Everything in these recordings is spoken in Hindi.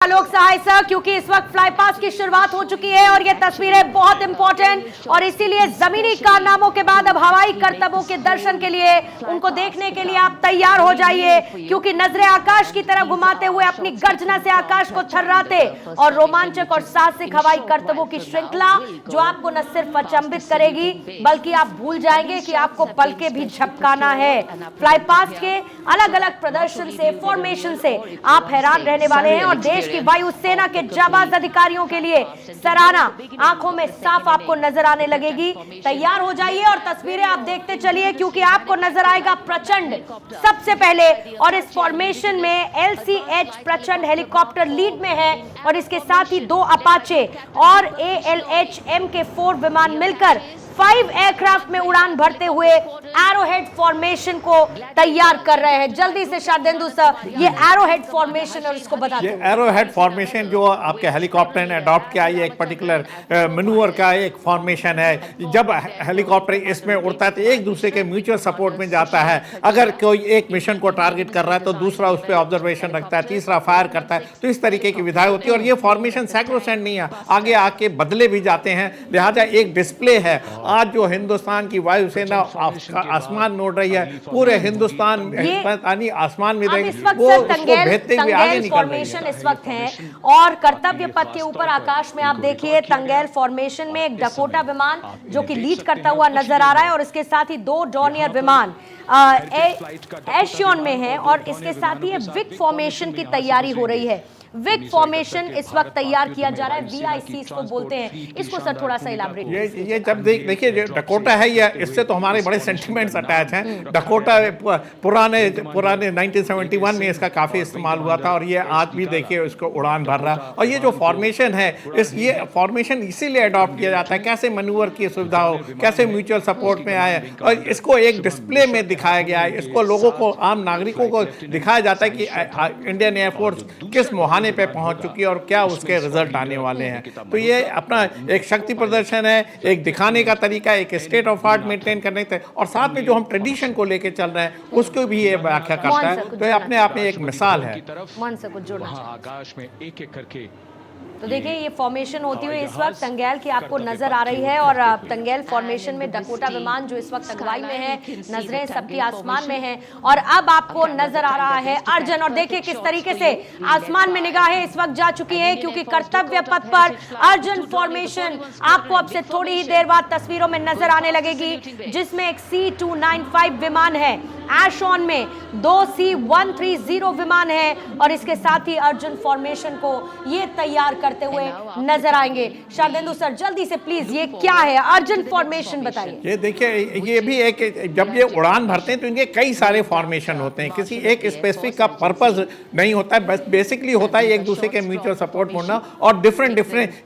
आलोक सहाय सर, क्योंकि इस वक्त फ्लाई पास की शुरुआत हो चुकी है और ये तस्वीरें बहुत इंपॉर्टेंट और इसीलिए जमीनी कारनामों के बाद अब हवाई करतबों के दर्शन के लिए उनको देखने के लिए आप तैयार हो जाइए, क्योंकि नजरें आकाश की तरफ घुमाते हुए अपनी गर्जना से आकाश को थर्राते और रोमांचक और साहसिक हवाई करतबों की श्रृंखला जो आपको न सिर्फ अचंभित करेगी बल्कि आप भूल जाएंगे कि आपको पलके भी झपकाना है। फ्लाई पास्ट के अलग अलग प्रदर्शन से, फॉर्मेशन से आप हैरान रहने वाले हैं और देश की वायुसेना के जाबाज अधिकारियों के लिए सराहना आंखों में साफ आपको नजर आने लगेगी। तैयार हो जाइए और तस्वीरें आप देखते चलिए, क्योंकि आपको नजर आएगा प्रचंड सबसे पहले। और इस फॉर्मेशन में LCH प्रचंड हेलीकॉप्टर लीड में है और इसके साथ ही 2 अपाचे और ALH MK4 विमान मिलकर 5 एयरक्राफ्ट में उड़ान भरते हुए एरोहेड फॉर्मेशन को तैयार कर रहे हैं। जल्दी से शारदेंदु सर, ये एरोहेड फॉर्मेशन और इसको बता ये एरोहेड फॉर्मेशन जो आपके हेलीकॉप्टर ने अडॉप्ट किया, ये एक पर्टिकुलर मैन्यूवर का एक फॉर्मेशन है। जब हेलीकॉप्टर इसमें उड़ता है तो एक दूसरे के म्यूचुअल सपोर्ट में जाता है। अगर कोई एक मिशन को टारगेट कर रहा है तो दूसरा उस पर ऑब्जर्वेशन रखता है, तीसरा फायर करता है। तो इस तरीके की विधाएं होती है और ये फॉर्मेशन सैक्रोसेंट नहीं है, आगे आके बदले भी जाते हैं। लिहाजा एक डिस्प्ले है आज जो हिंदुस्तान की वायुसेना आसमान में उड़ रही है, पूरे हिंदुस्तान आसमान में वो भेजते हुए आगे निकल रही है। इस वक्त है और कर्तव्य पथ के ऊपर आकाश में आप देखिए तंगेल फॉर्मेशन में एक डकोटा विमान जो कि लीड करता हुआ नजर आ रहा है और इसके साथ ही 2 डॉर्नियर विमान एशियन में है और इसके साथ ही विक फॉर्मेशन की तैयारी हो रही है। विक फॉर्मेशन इस वक्त तैयार किया जा रहा है, VIC इसको बोलते हैं। इसको सर थोड़ा सा इलाबरेट। ये जब देखिए डकोटा है, ये इससे तो हमारे बड़े सेंटिमेंट्स अटैच हैं। डकोटा पुराने 1971 में इसका काफी इस्तेमाल हुआ था और ये आज भी देखिए इसको उड़ान भर रहा। और ये जो फॉर्मेशन है, ये फॉर्मेशन इसीलिए अडॉप्ट किया जाता है, कैसे मैन्यूवर की सुविधा हो, कैसे म्यूचुअल सपोर्ट में आए और इसको एक डिस्प्ले में दिखाया गया है। इसको लोगों को, आम नागरिकों को दिखाया जाता है कि इंडियन एयरफोर्स किस मुहाने पे पहुंच चुकी है और क्या उसके रिजल्ट आने वाले हैं। तो ये अपना एक शक्ति प्रदर्शन है, एक दिखाने का तरीका, एक स्टेट ऑफ आर्ट मेंटेन करने का, और साथ में जो हम ट्रेडिशन को लेके चल रहे हैं उसको भी ये व्याख्या करता है। तो ये अपने आप में एक मिसाल है। आकाश में एक एक करके तो देखिए ये फॉर्मेशन होती हुई इस वक्त तंगेल की आपको नजर आ रही है और तंगेल फॉर्मेशन में डकोटा विमान जो इस वक्त अगुवाई में है, नजरें सबकी आसमान में हैं और अब आपको नजर आ रहा है अर्जुन। और देखिए किस तरीके से आसमान में निगाहें इस वक्त जा चुकी है, क्योंकि कर्तव्य पथ पर अर्जुन फॉर्मेशन आपको अब से थोड़ी ही देर बाद तस्वीरों में नजर आने लगेगी, जिसमें एक C295 विमान है, एशॉन में 2 C130 विमान है और इसके साथ ही अर्जुन फॉर्मेशन को ये तैयार करते हुए नजर आएंगे। शारदेंदु सर जल्दी से प्लीज, ये क्या है अर्जुन फॉर्मेशन बताइए। ये देखिए, ये भी एक, जब ये उड़ान भरते हैं तो इनके कई सारे फॉर्मेशन होते हैं, किसी एक स्पेसिफिक का पर्पस नहीं होता है, बस बेसिकली होता है एक दूसरे के म्यूचुअल सपोर्ट होना और डिफरेंट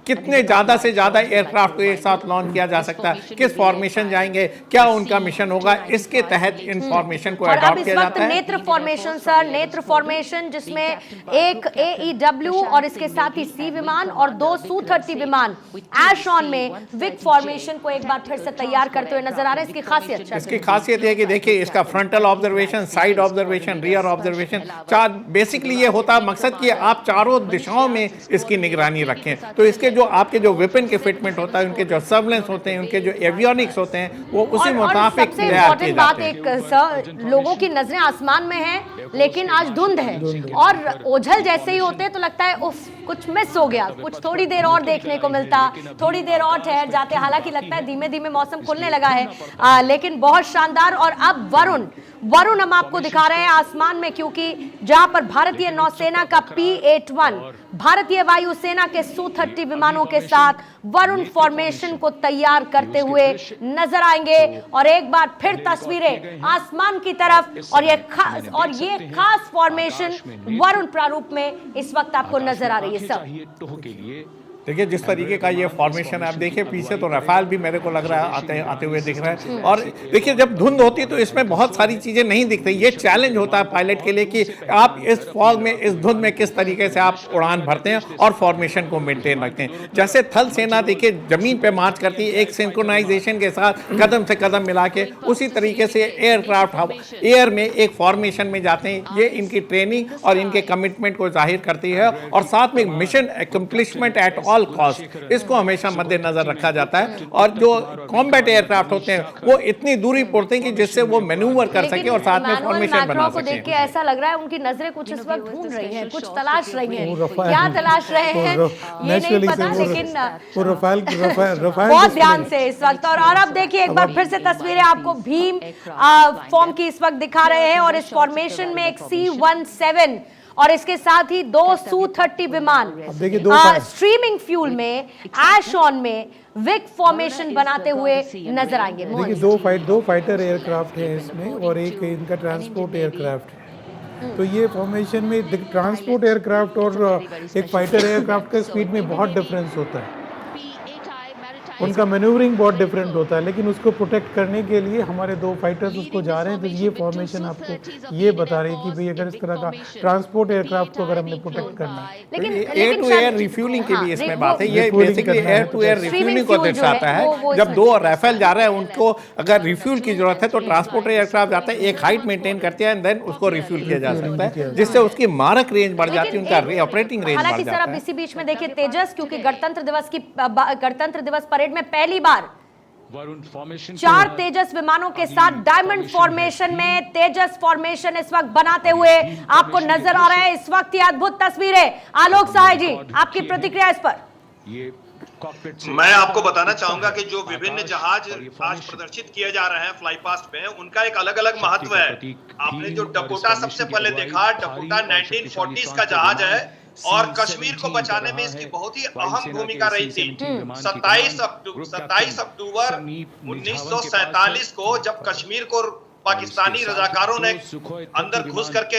कितने ज्यादा से ज्यादा एयरक्राफ्ट को एक साथ लॉन्च किया जा सकता है, किस फॉर्मेशन जाएंगे, क्या उनका मिशन होगा, इसके तहत इन फॉर्मेशन को अडॉप्ट किया जाता है। नेत्र फॉर्मेशन सर, नेत्र फॉर्मेशन जिसमें एक AEW और इसके साथ ही C विमान और 2 Su-30 विमान एशॉन में विक फॉर्मेशन को एक बार फिर से तैयार करते हुए नजर आ रहे हैं। इसकी खासियत है कि देखिए इसका frontal observation, side observation, rear observation, basically ये होता है मकसद कि आप चारों दिशाओं में इसकी निगरानी रखें। तो इसके जो आपके जो वेपन के फिटमेंट होता है, उनके जो सर्वेलेंस होते हैं, उनके जो एवियोनिक्स होते हैं, वो उसी मुताबिक तैयार किए जाते हैं। लोगों की नजरें आसमान में हैं लेकिन आज धुंध है और ओझल जैसे ही होते हैं तो लगता है उफ कुछ मिस हो गया, कुछ थोड़ी देर और देखने को मिलता, थोड़ी देर और ठहर जाते। हालांकि लगता है धीमे धीमे मौसम खुलने लगा है, लेकिन बहुत शानदार। और अब वरुण हम आपको दिखा रहे हैं आसमान में, क्योंकि जहां पर भारतीय नौसेना का P-81 भारतीय वायुसेना के Su-30 विमानों के साथ वरुण फॉर्मेशन को तैयार करते हुए नजर आएंगे। और एक बार फिर तस्वीरें आसमान की तरफ और ये खास फॉर्मेशन वरुण प्रारूप में इस वक्त आपको नजर आ रही है सर। देखिए जिस तरीके का ये फॉर्मेशन आप देखिए पीछे तो रफाल भी मेरे को लग रहा है आते हुए दिख रहा है। और देखिए जब धुंध होती है तो इसमें बहुत सारी चीज़ें नहीं दिखती। ये चैलेंज होता है पायलट के लिए कि आप इस फॉग में, इस धुंध में किस तरीके से आप उड़ान भरते हैं और फॉर्मेशन को मेंटेन रखते हैं। जैसे थल सेना देखिए ज़मीन पे मार्च करती है एक सिंक्रोनाइजेशन के साथ कदम से कदम मिला के, उसी तरीके से एयरक्राफ्ट एयर में एक फॉर्मेशन में जाते हैं। ये इनकी ट्रेनिंग और इनके कमिटमेंट को जाहिर करती है और साथ में मिशन एक्म्प्लिशमेंट एट ऑल कॉस्ट, इसको हमेशा मद्देनजर रखा जाता है। और जो कॉम्बैट एयरक्राफ्ट होते हैं वो इतनी दूरी पड़ते हैं कि जिससे वो मैन्यूवर कर सके और साथ में फॉर्मेशन बना को देख के सके। ऐसा लग रहा है उनकी नजरें कुछ इस वक्त ढूंढ रही हैं, कुछ तलाश रही हैं। क्या तलाश रहे हैं ये नहीं पता, लेकिन बहुत ध्यान से इस वक्त। और अब देखिए एक बार फिर से तस्वीरें आपको भीम फॉर्म की इस वक्त दिखा रहे हैं और इस फॉर्मेशन में एक C-17 और इसके साथ ही 2 Su-30 विमान स्ट्रीमिंग फ्यूल में ऐश ऑन में विक फॉर्मेशन बनाते हुए नजर आएंगे। देखिए दो फाइटर एयरक्राफ्ट है इसमें और एक इनका ट्रांसपोर्ट एयरक्राफ्ट है। तो ये फॉर्मेशन में ट्रांसपोर्ट एयरक्राफ्ट और एक फाइटर एयरक्राफ्ट का स्पीड में बहुत डिफरेंस होता है, उनका मैन्यूवरिंग बहुत डिफरेंट होता है। लेकिन उसको प्रोटेक्ट करने के लिए हमारे दो फाइटर्स उसको जा रहे हैं। तो ये फॉर्मेशन आपको ये बता रही है कि भाई अगर इस तरह का ट्रांसपोर्ट एयरक्राफ्ट को अगर हमने प्रोटेक्ट करना है, लेकिन एयर टू एयर रिफ्यूलिंग की भी इसमें बात है। ये basically air to air refuelling को दर्शाता है। जब 2 राफेल जा रहे हैं उनको अगर रिफ्यूल की जरूरत है तो ट्रांसपोर्ट एयरक्राफ्ट जाता है, एक हाइट मेंटेन करते हैं, देन उसको रिफ्यूल किया जा सकता है, जिससे उसकी मारक रेंज बढ़ जाती है, उनका ऑपरेटिंग रेंज बढ़ हालांकि जाता सर अब है। इसी बीच में देखिए तेजस, क्योंकि गणतंत्र दिवस परेड में पहली बार 4 तेजस विमानों के साथ डायमंड फॉर्मेशन में तेजस फॉर्मेशन इस वक्त बनाते हुए आपको नजर आ रहा है। इस वक्त ये अद्भुत तस्वीरें, आलोक सहाय जी आपकी प्रतिक्रिया इस पर। मैं आपको बताना चाहूंगा कि जो विभिन्न जहाज आज प्रदर्शित किए जा रहे हैं फ्लाई पास्ट में, उनका एक अलग अलग महत्व है। आपने जो डकोटा सबसे पहले देखा, डकोटा 1940s का जहाज है और कश्मीर को बचाने में इसकी बहुत ही अहम भूमिका रही थी। 27 अक्टूबर 1947 को जब कश्मीर को पाकिस्तानी रजाकारों ने अंदर घुस करके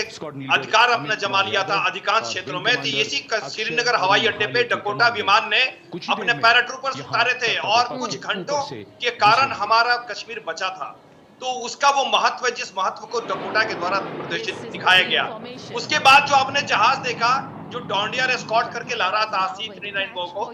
अधिकार अपना जमा लिया था अधिकांश क्षेत्रों में, तो इसी श्रीनगर हवाई अड्डे पे डकोटा विमान ने अपने पैराट्रूपर्स उतारे थे और कुछ घंटों के कारण हमारा कश्मीर बचा था। तो उसका वो महत्व, जिस महत्व को डकोटा के द्वारा प्रदर्शित दिखाया गया। उसके बाद जो आपने जहाज देखा जो डॉन्डियर एस्कॉर्ट करके ला रहा था C-39 को,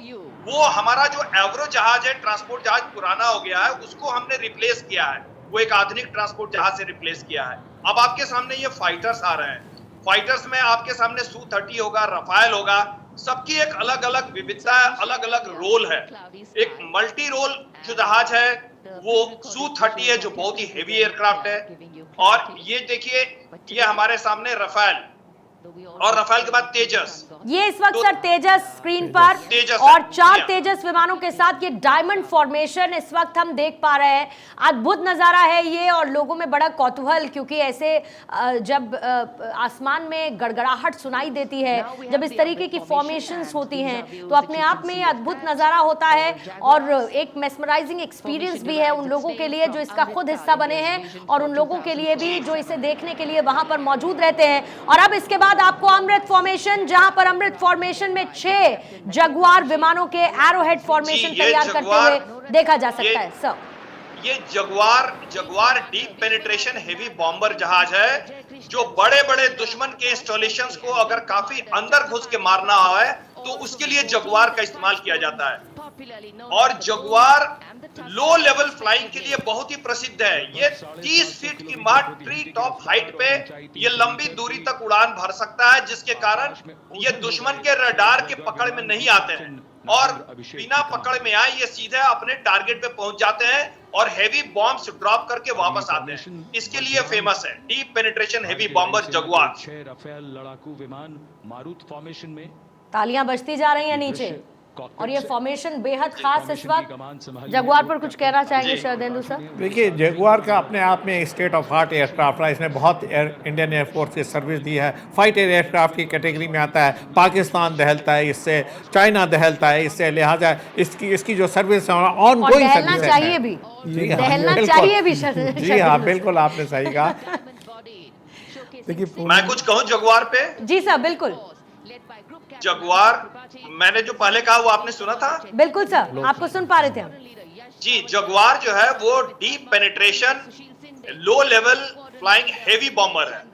वो हमारा जो एवरो जहाज है, ट्रांसपोर्ट जहाज पुराना हो गया है, उसको हमने रिप्लेस किया है। वो एक आधुनिक ट्रांसपोर्ट जहाज से रिप्लेस किया है। अब आपके सामने ये फाइटर्स आ रहे हैं। फाइटर्स में आपके सामने Su-30 होगा, रफाल होगा, सबकी एक अलग अलग विविधता है, अलग अलग रोल है। एक मल्टी रोल जो जहाज है वो Su-30 है जो बहुत ही हेवी एयरक्राफ्ट है। और ये देखिए ये हमारे सामने रफाल और रफाल के बाद तेजस, ये इस वक्त सर तेजस स्क्रीन पर तेजस और 4 तेजस विमानों के साथ ये डायमंड फॉर्मेशन इस वक्त हम देख पा रहे हैं। अद्भुत नजारा है ये और लोगों में बड़ा कौतूहल, क्योंकि ऐसे जब आसमान में गड़गड़ाहट सुनाई देती है, जब इस तरीके की फॉर्मेशंस होती हैं तो अपने आप में ये अद्भुत नजारा होता है और एक मेस्मराइजिंग एक्सपीरियंस भी है उन लोगों के लिए जो इसका खुद हिस्सा बने हैं और उन लोगों के लिए भी जो इसे देखने के लिए वहां पर मौजूद रहते हैं। और अब इसके बाद आपको अमृत फॉर्मेशन, जहां पर अमृत फॉर्मेशन में 6 जगुआर विमानों के एरोहेड फॉर्मेशन तैयार करते हुए देखा जा सकता है। सर ये Jaguar deep penetration heavy bomber जहाज है जो बड़े बड़े दुश्मन के इंस्टॉलेशंस को अगर काफी अंदर घुस के मारना है तो उसके लिए जगुआर का इस्तेमाल किया जाता है। और जगुआर लो लेवल फ्लाइंग के लिए बहुत ही प्रसिद्ध है। ये 30 फीट की मार ट्री टॉप हाइट पे ये लंबी दूरी तक उड़ान भर सकता है, जिसके कारण ये दुश्मन के रडार के पकड़ में नहीं आते हैं और बिना पकड़ में आए ये सीधे अपने टारगेट पे पहुंच जाते हैं और हेवी बॉम्ब्स ड्रॉप करके वापस आते हैं। इसके लिए फेमस है deep penetration heavy bomber Jaguar. 6 Rafale लड़ाकू विमान मारुत फॉर्मेशन में। तालियां बजती जा रही हैं नीचे और ये फॉर्मेशन बेहद खास इस वक्त। जगुआर पर कुछ कहना चाहेंगे शरदेंदु सर? देखिए जगुआर का अपने आप में स्टेट ऑफ आर्ट एयरक्राफ्ट है। इसने बहुत इंडियन एयरफोर्स की सर्विस दी है। फाइटर एयरक्राफ्ट की कैटेगरी में आता है। पाकिस्तान दहलता है इससे, चाइना दहलता है इससे, लिहाजा इसकी जो सर्विस ऑन गोइंग सर्विस चाहिए भी, दहलना चाहिए भी। जी हाँ बिल्कुल आपने सही कहा। मैं कुछ कहूँ जगुआर पे? जी सर बिल्कुल। जगुआर, मैंने जो पहले कहा वो आपने सुना था? बिल्कुल सर, आपको सुन पा रहे थे हम। जी, जगुआर जो है वो deep penetration low level flying heavy bomber है,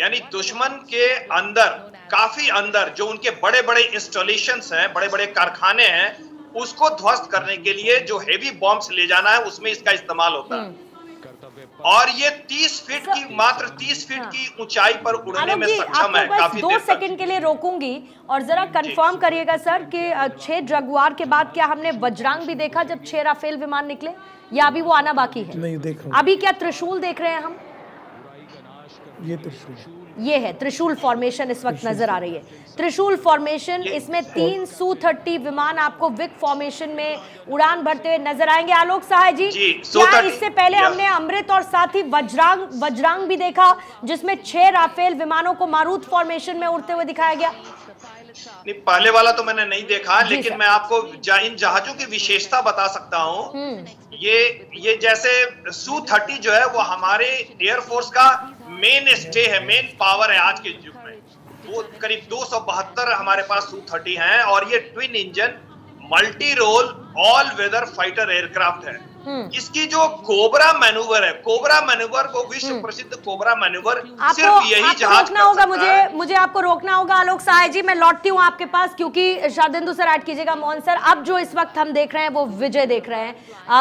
यानी दुश्मन के अंदर, काफी अंदर जो उनके बड़े बड़े इंस्टॉलेशंस हैं, बड़े बड़े कारखाने हैं, उसको ध्वस्त करने के लिए जो हेवी बॉम्ब्स ले जाना है उसमें इसका इस्तेमाल होता है। और ये 30 फीट की, मात्र 30 फीट की ऊंचाई पर उड़ने में सक्षम है। काफी 2 सेकंड के लिए रोकूंगी और जरा कंफर्म करिएगा सर कि 6 जगुआर के बाद क्या हमने वज्रांग भी देखा जब 6 राफेल विमान निकले, या अभी वो आना बाकी है? नहीं देखा। अभी क्या त्रिशूल देख रहे हैं हम? ये त्रिशूल, ये है त्रिशूल फॉर्मेशन इस वक्त नजर आ रही है। त्रिशूल फॉर्मेशन, इसमें 3 Su-30 विमान आपको विक फॉर्मेशन में उड़ान भरते हुए नजर आएंगे। आलोक सहाय जी, क्या इससे पहले हमने अमृत और साथ ही वज्रांग भी देखा जिसमें 6 राफेल विमानों को मारूत फॉर्मेशन में उड़ते हुए दिखाया गया? नहीं, पहले वाला तो मैंने नहीं देखा, लेकिन मैं आपको इन जहाजों की विशेषता बता सकता हूँ। ये जैसे Su-30 जो है वो हमारे एयरफोर्स का मेन स्टे है, मेन पावर है आज के युग में। वो करीब 272 हमारे पास Su-30 हैं और ये twin engine multi role all weather fighter aircraft है। इसकी जो कोबरा मैन्यूवर है, कोबरा मैन्यूवर को विश्व प्रसिद्ध कोबरा मैन्यूवर सिर्फ यही जहाज रोकना होगा, मुझे आपको रोकना होगा। आलोक सहाय जी, मैं लौटती हूँ आपके पास, क्योंकि शारदेंदु सर ऐड कीजिएगा, मोहन सर, अब जो इस वक्त हम देख रहे हैं वो विजय देख रहे हैं,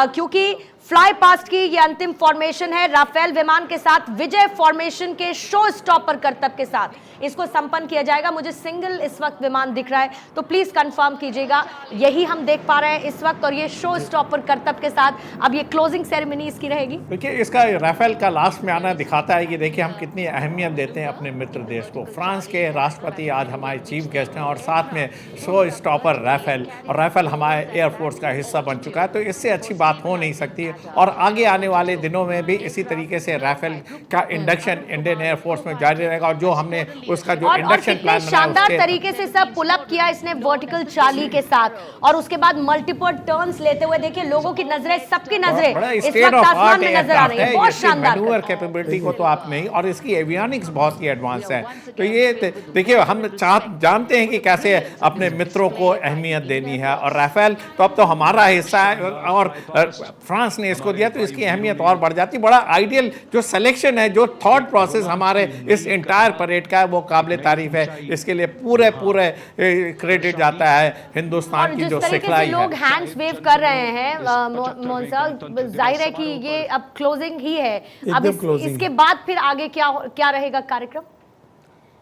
क्योंकि फ्लाई पास्ट की ये अंतिम फॉर्मेशन है। राफेल विमान के साथ विजय फॉर्मेशन के शो स्टॉपर करतब के साथ इसको संपन्न किया जाएगा। मुझे सिंगल इस वक्त विमान दिख रहा है, तो प्लीज कंफर्म कीजिएगा यही हम देख पा रहे हैं इस वक्त, और ये शो स्टॉपर करतब के साथ अब ये क्लोजिंग सेरेमनी इसकी रहेगी। देखिए, इसका राफेल का लास्ट में आना दिखाता है कि देखिए हम कितनी अहमियत देते हैं अपने मित्र देश को। फ्रांस के राष्ट्रपति आज हमारे चीफ गेस्ट हैं और साथ में शो स्टॉपर राफेल, और राफेल हमारे एयरफोर्स का हिस्सा बन चुका है, तो इससे अच्छी बात हो नहीं सकती है। और आगे आने वाले दिनों में भी इसी तरीके से राफेल का इंडक्शन इंडियन एयरफोर्स में जारी रहेगा, और जो हमने उसका जो इंडक्शन प्लान बनाया, शानदार तरीके से सब पुल अप किया इसने वर्टिकल चाली के साथ, और उसके बाद मल्टीपल टर्न्स लेते हुए देखिए लोगों की नजरें, सबकी नजरें इस वक्त आसमान में नजर आ रही है। बहुत शानदार मैन्यूवर कैपेबिलिटी को तो आप नहीं, और इसकी एवियनिक्स बहुत ही एडवांस है। तो ये देखिए हम जानते हैं कि कैसे अपने मित्रों को अहमियत देनी है, और राफेल तो अब तो हमारा हिस्सा है और फ्रांस ने इसको दिया, तो इसकी अहमियत और बढ़ जाती। बड़ा आइडियल जो सिलेक्शन है, जो थॉट प्रोसेस हमारे इस एंटायर परेड का है, वो काबिल तारीफ है। इसके लिए पूरे क्रेडिट जाता है हिंदुस्तान की जो सिखलाई है। लोग हैंड्स वेव कर रहे हैं, मोहन साहब, जाहिर है कि ये अब क्लोजिंग ही है। अब इसके बाद फिर आगे क्या रहेगा कार्यक्रम?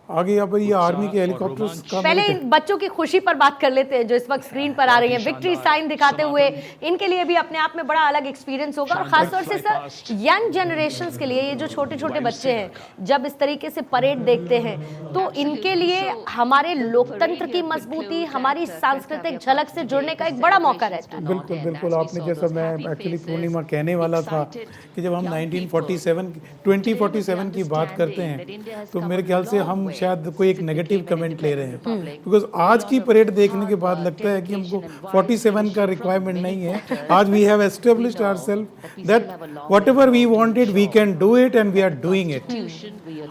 आगे यहाँ पर ये आर्मी के हेलीकॉप्टर्स का, पहले इन बच्चों की खुशी पर बात कर लेते हैं जो इस वक्त स्क्रीन पर आ रही है, विक्ट्री साइन दिखाते हुए। इनके लिए भी अपने आप में बड़ा अलग एक्सपीरियंस होगा, और खासतौर से सर यंग जनरेशंस के लिए, ये जो छोटे छोटे बच्चे हैं जब इस तरीके से परेड देखते हैं, तो इनके लिए हमारे लोकतंत्र की मजबूती, हमारी सांस्कृतिक झलक से जुड़ने का एक बड़ा मौका रहता है। बिल्कुल बिल्कुल, आपने जैसा, मैं एक्चुअली पूर्णिमा कहने वाला था कि जब हम 2047 की बात करते हैं, तो मेरे ख्याल से हम शायद कोई एक नेगेटिव कमेंट ले रहे हैं, बिकॉज आज की परेड देखने के बाद लगता है कि हमको 47 का रिक्वायरमेंट नहीं है। आज we have established ourselves that whatever we wanted we can do it and we are doing it.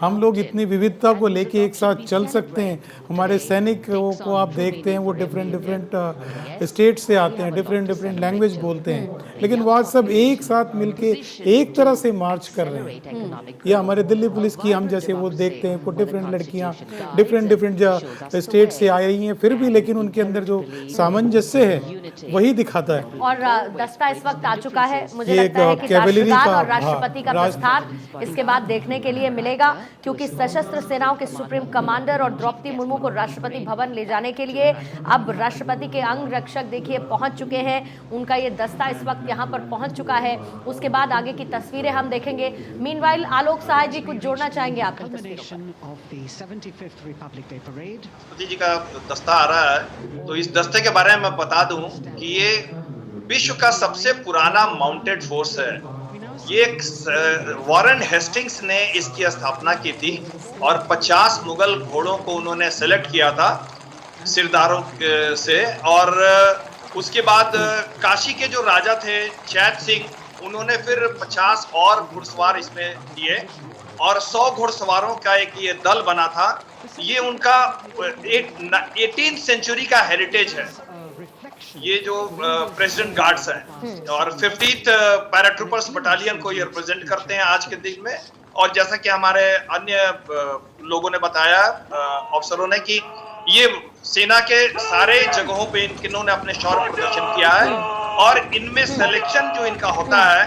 हम लोग इतनी विविधता को लेके एक साथ चल सकते हैं। हमारे सैनिकों को आप देखते हैं, वो डिफरेंट स्टेट से आते हैं, डिफरेंट लैंग्वेज बोलते हैं, लेकिन वो आज सब एक साथ मिलके एक तरह से मार्च कर रहे हैं। या हमारे दिल्ली पुलिस की हम जैसे वो देखते हैं, वो डिफरेंट लड़कियां डिफरेंट स्टेट से आ रही हैं, फिर भी लेकिन उनके अंदर जो सामंजस्य है वही दिखाता है। और दस्ता इस वक्त आ चुका है, मुझे लगता है कि राष्ट्रगान और राष्ट्रपति का प्रस्थान इसके बाद देखने के लिए मिलेगा, क्योंकि सशस्त्र सेनाओं के सुप्रीम कमांडर और द्रौपदी मुर्मू को राष्ट्रपति भवन ले जाने के लिए अब राष्ट्रपति के अंग रक्षक देखिए पहुंच चुके हैं। उनका ये दस्ता इस वक्त यहाँ पर पहुंच चुका है। उसके बाद आगे की तस्वीरें हम देखेंगे। मीनवाइल आलोक सहाय जी कुछ जोड़ना चाहेंगे आप मोदी जी का दस्ता आ रहा है, तो इस दस्ते के बारे में मैं बता दूं कि ये विश्व का सबसे पुराना माउंटेड फोर्स है। ये वॉरेन हेस्टिंग्स ने इसकी स्थापना की थी और 50 मुगल घोड़ों को उन्होंने सेलेक्ट किया था सिरदारों से, और उसके बाद काशी के जो राजा थे चैत सिंह, उन्होंने फिर 50 और घुड़सवार इसमें दिए, और 100 घुड़सवारों का एक ये दल बना था। ये उनका 18th सेंचुरी का हेरिटेज है, ये जो प्रेसिडेंट गार्ड्स हैं, और 50th पैराट्रूपर्स बटालियन को ये रिप्रेजेंट करते हैं आज के दिन में। और जैसा कि हमारे अन्य लोगों ने बताया, अफसरों ने, कि ये सेना के सारे जगहों पे इन्होंने अपने शौर्य प्रदर्शन किया है, और इनमें सिलेक्शन जो इनका होता है